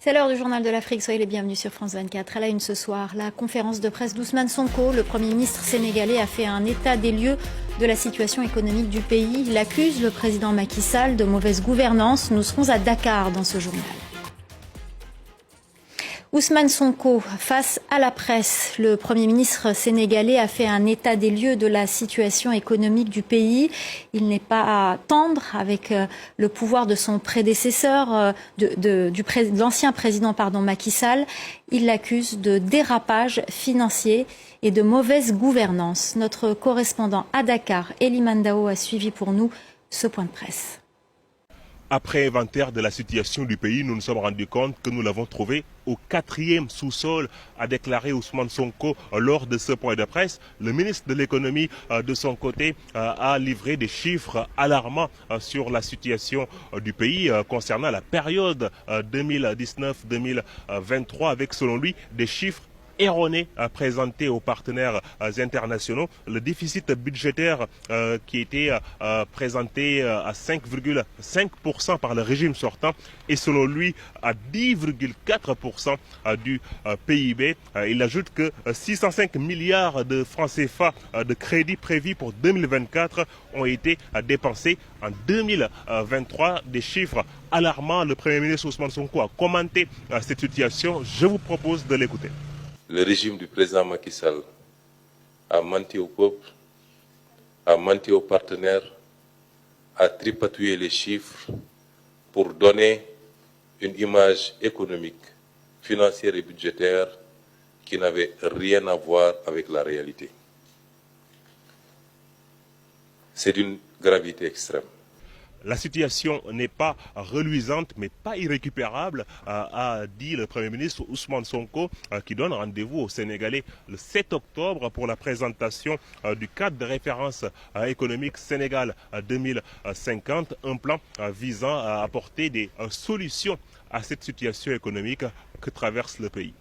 C'est l'heure du journal de l'Afrique, soyez les bienvenus sur France 24. À la une ce soir, la conférence de presse d'Ousmane Sonko, le Premier ministre sénégalais, a fait un état des lieux de la situation économique du pays. Il accuse le président Macky Sall de mauvaise gouvernance. Nous serons à Dakar dans ce journal. Ousmane Sonko, face à la presse, le Premier ministre sénégalais a fait un état des lieux de la situation économique du pays. Il n'est pas tendre avec le pouvoir de son prédécesseur, de l'ancien président Macky Sall. Il l'accuse de dérapage financier et de mauvaise gouvernance. Notre correspondant à Dakar, Elie Mandao, a suivi pour nous ce point de presse. Après inventaire de la situation du pays, nous nous sommes rendus compte que nous l'avons trouvé au 4e sous-sol, a déclaré Ousmane Sonko lors de ce point de presse. Le ministre de l'économie, de son côté, a livré des chiffres alarmants sur la situation du pays concernant la période 2019-2023, avec selon lui des chiffres erroné présenté aux partenaires internationaux. Le déficit budgétaire qui était présenté à 5,5% par le régime sortant est selon lui à 10,4% du PIB. Il ajoute que 605 milliards de francs CFA de crédits prévus pour 2024 ont été dépensés en 2023. Des chiffres alarmants. Le Premier ministre Ousmane Sonko a commenté cette situation. Je vous propose de l'écouter. Le régime du président Macky Sall a menti au peuple, a menti aux partenaires, a tripatouillé les chiffres pour donner une image économique, financière et budgétaire qui n'avait rien à voir avec la réalité. C'est d'une gravité extrême. La situation n'est pas reluisante, mais pas irrécupérable, a dit le Premier ministre Ousmane Sonko, qui donne rendez-vous aux Sénégalais le 7 octobre pour la présentation du cadre de référence économique Sénégal 2050, un plan visant à apporter des solutions à cette situation économique que traverse le pays.